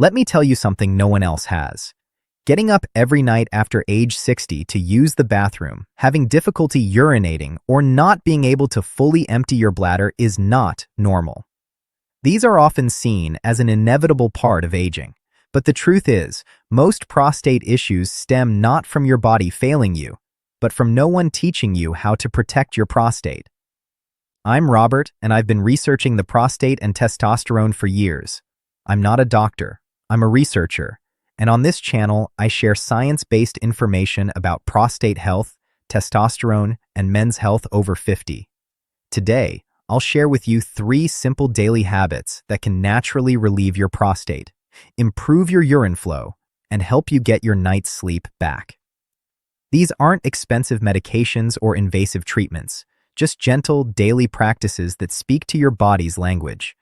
Let me tell you something no one else has. Getting up every night after age 60 to use the bathroom, having difficulty urinating, or not being able to fully empty your bladder is not normal. These are often seen as an inevitable part of aging. But the truth is, most prostate issues stem not from your body failing you, but from no one teaching you how to protect your prostate. I'm Robert, and I've been researching the prostate and testosterone for years. I'm not a doctor, I'm a researcher, and on this channel, I share science-based information about prostate health, testosterone, and men's health over 50. Today, I'll share with you 3 simple daily habits that can naturally relieve your prostate, improve your urine flow, and help you get your night's sleep back. These aren't expensive medications or invasive treatments, just gentle, daily practices that speak to your body's language.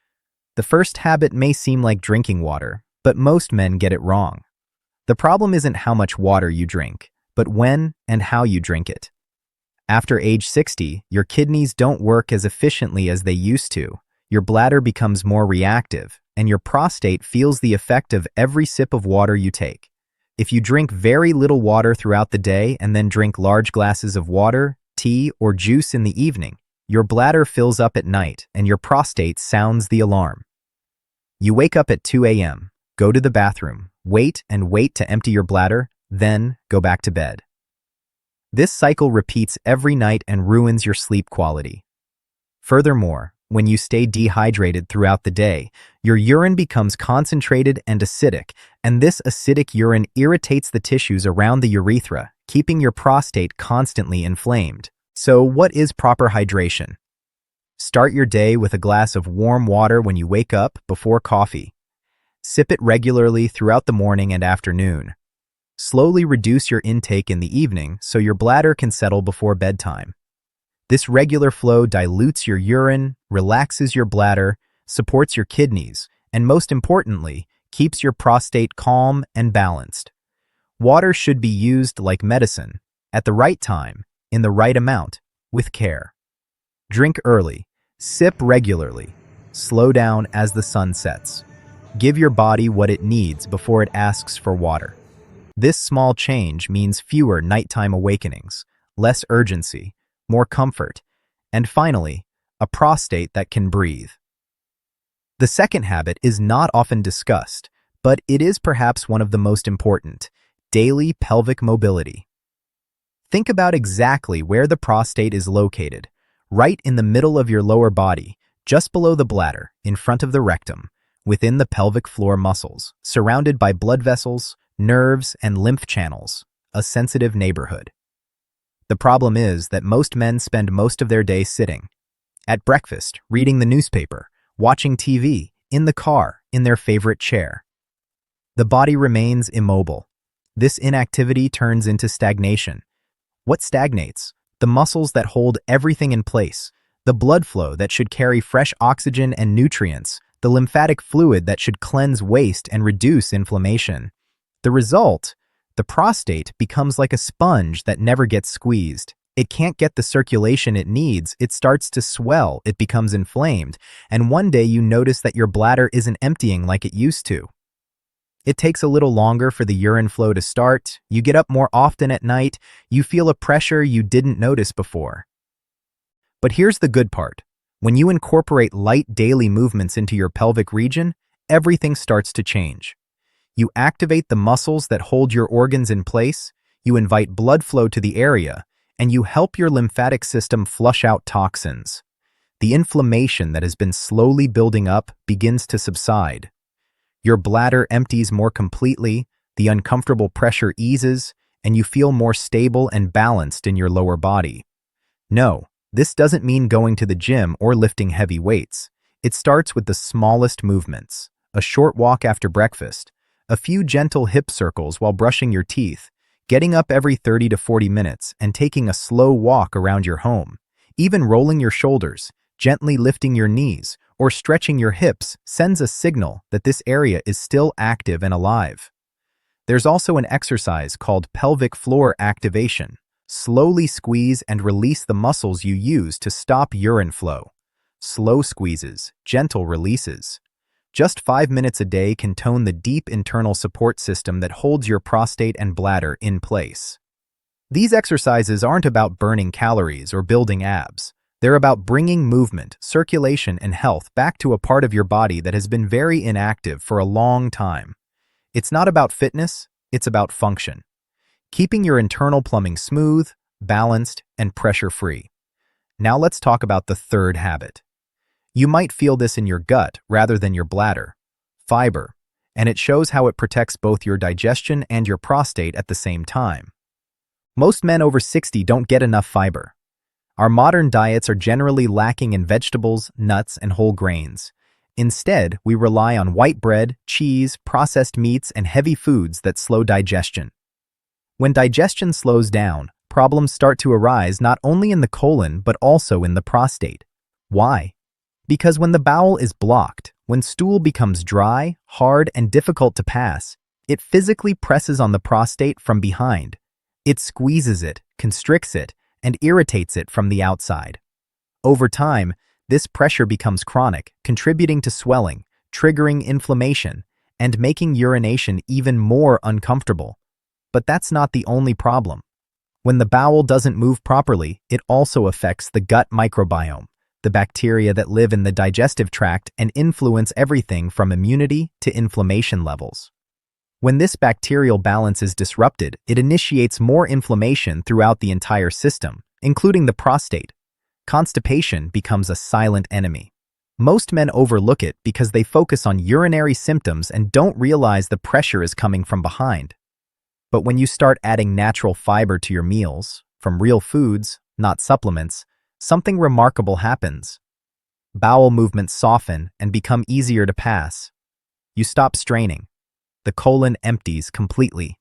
The first habit may seem like drinking water, but most men get it wrong. The problem isn't how much water you drink, but when and how you drink it. After age 60, your kidneys don't work as efficiently as they used to, your bladder becomes more reactive, and your prostate feels the effect of every sip of water you take. If you drink very little water throughout the day and then drink large glasses of water, tea, or juice in the evening, your bladder fills up at night and your prostate sounds the alarm. You wake up at 2 a.m., go to the bathroom, wait to empty your bladder, then go back to bed. This cycle repeats every night and ruins your sleep quality. Furthermore, when you stay dehydrated throughout the day, your urine becomes concentrated and acidic, and this acidic urine irritates the tissues around the urethra, keeping your prostate constantly inflamed. So, what is proper hydration? Start your day with a glass of warm water when you wake up before coffee. Sip it regularly throughout the morning and afternoon. Slowly reduce your intake in the evening so your bladder can settle before bedtime. This regular flow dilutes your urine, relaxes your bladder, supports your kidneys, and most importantly, keeps your prostate calm and balanced. Water should be used like medicine, at the right time, in the right amount, with care. Drink early, sip regularly, slow down as the sun sets. Give your body what it needs before it asks for water. This small change means fewer nighttime awakenings, less urgency, more comfort, and finally, a prostate that can breathe. The second habit is not often discussed, but it is perhaps one of the most important: daily pelvic mobility. Think about exactly where the prostate is located, right in the middle of your lower body, just below the bladder, in front of the rectum, within the pelvic floor muscles, surrounded by blood vessels, nerves, and lymph channels, a sensitive neighborhood. The problem is that most men spend most of their day sitting, at breakfast, reading the newspaper, watching TV, in the car, in their favorite chair. The body remains immobile. This inactivity turns into stagnation. What stagnates? The muscles that hold everything in place, the blood flow that should carry fresh oxygen and nutrients, the lymphatic fluid that should cleanse waste and reduce inflammation. The result? The prostate becomes like a sponge that never gets squeezed. It can't get the circulation it needs, it starts to swell, it becomes inflamed, and one day you notice that your bladder isn't emptying like it used to. It takes a little longer for the urine flow to start, you get up more often at night, you feel a pressure you didn't notice before. But here's the good part. When you incorporate light daily movements into your pelvic region, everything starts to change. You activate the muscles that hold your organs in place, you invite blood flow to the area, and you help your lymphatic system flush out toxins. The inflammation that has been slowly building up begins to subside. Your bladder empties more completely, the uncomfortable pressure eases, and you feel more stable and balanced in your lower body. No, this doesn't mean going to the gym or lifting heavy weights. It starts with the smallest movements: a short walk after breakfast, a few gentle hip circles while brushing your teeth, getting up every 30 to 40 minutes and taking a slow walk around your home. Even rolling your shoulders, gently lifting your knees, or stretching your hips sends a signal that this area is still active and alive. There's also an exercise called pelvic floor activation. Slowly squeeze and release the muscles you use to stop urine flow. Slow squeezes, gentle releases. Just 5 minutes a day can tone the deep internal support system that holds your prostate and bladder in place. These exercises aren't about burning calories or building abs. They're about bringing movement, circulation, and health back to a part of your body that has been very inactive for a long time. It's not about fitness, it's about function. Keeping your internal plumbing smooth, balanced, and pressure-free. Now let's talk about the third habit. You might feel this in your gut rather than your bladder. Fiber, and it shows how it protects both your digestion and your prostate at the same time. Most men over 60 don't get enough fiber. Our modern diets are generally lacking in vegetables, nuts, and whole grains. Instead, we rely on white bread, cheese, processed meats, and heavy foods that slow digestion. When digestion slows down, problems start to arise not only in the colon but also in the prostate. Why? Because when the bowel is blocked, when stool becomes dry, hard, and difficult to pass, it physically presses on the prostate from behind. It squeezes it, constricts it, and irritates it from the outside. Over time, this pressure becomes chronic, contributing to swelling, triggering inflammation, and making urination even more uncomfortable. But that's not the only problem. When the bowel doesn't move properly, it also affects the gut microbiome, the bacteria that live in the digestive tract and influence everything from immunity to inflammation levels. When this bacterial balance is disrupted, it initiates more inflammation throughout the entire system, including the prostate. Constipation becomes a silent enemy. Most men overlook it because they focus on urinary symptoms and don't realize the pressure is coming from behind. But when you start adding natural fiber to your meals, from real foods, not supplements, something remarkable happens. Bowel movements soften and become easier to pass. You stop straining. The colon empties completely.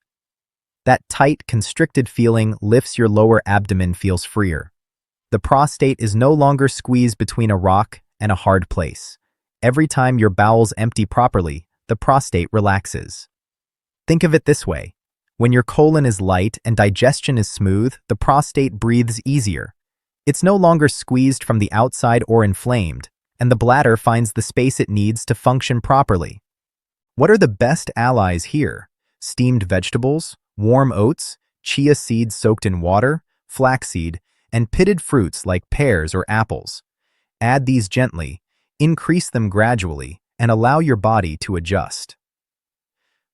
That tight, constricted feeling lifts your lower abdomen feels freer. The prostate is no longer squeezed between a rock and a hard place. Every time your bowels empty properly, the prostate relaxes. Think of it this way. When your colon is light and digestion is smooth, the prostate breathes easier. It's no longer squeezed from the outside or inflamed, and the bladder finds the space it needs to function properly. What are the best allies here? Steamed vegetables, warm oats, chia seeds soaked in water, flaxseed, and pitted fruits like pears or apples. Add these gently, increase them gradually, and allow your body to adjust.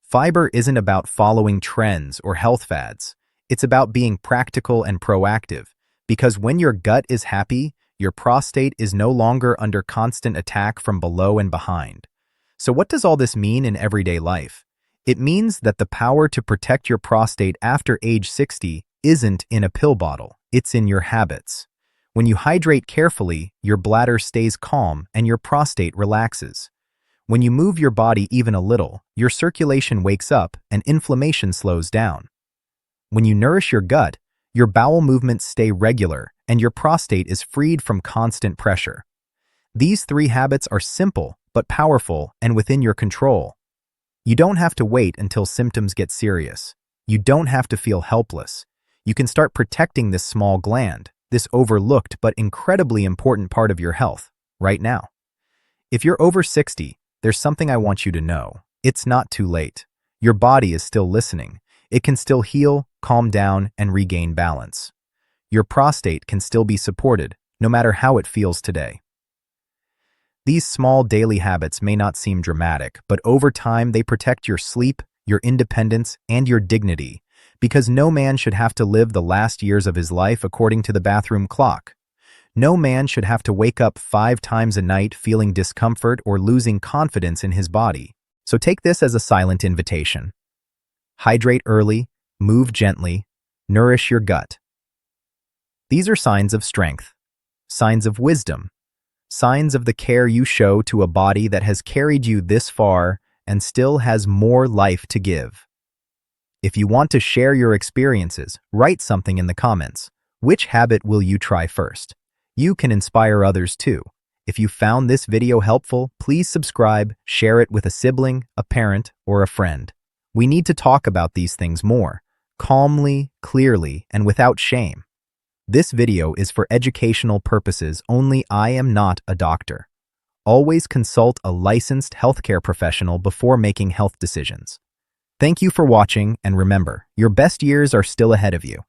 Fiber isn't about following trends or health fads. It's about being practical and proactive, because when your gut is happy, your prostate is no longer under constant attack from below and behind. So what does all this mean in everyday life? It means that the power to protect your prostate after age 60 isn't in a pill bottle, it's in your habits. When you hydrate carefully, your bladder stays calm and your prostate relaxes. When you move your body even a little, your circulation wakes up and inflammation slows down. When you nourish your gut, your bowel movements stay regular and your prostate is freed from constant pressure. These 3 habits are simple but powerful and within your control. You don't have to wait until symptoms get serious. You don't have to feel helpless. You can start protecting this small gland, this overlooked but incredibly important part of your health, right now. If you're over 60, there's something I want you to know. It's not too late. Your body is still listening. It can still heal, calm down, and regain balance. Your prostate can still be supported, no matter how it feels today. These small daily habits may not seem dramatic, but over time they protect your sleep, your independence, and your dignity, because no man should have to live the last years of his life according to the bathroom clock. No man should have to wake up 5 times a night feeling discomfort or losing confidence in his body. So take this as a silent invitation. Hydrate early, move gently, nourish your gut. These are signs of strength, signs of wisdom, signs of the care you show to a body that has carried you this far and still has more life to give. If you want to share your experiences, write something in the comments. Which habit will you try first? You can inspire others too. If you found this video helpful, please subscribe, share it with a sibling, a parent, or a friend. We need to talk about these things more, calmly, clearly, and without shame. This video is for educational purposes only. I am not a doctor. always consult a licensed healthcare professional before making health decisions. Thank you for watching, and remember, your best years are still ahead of you.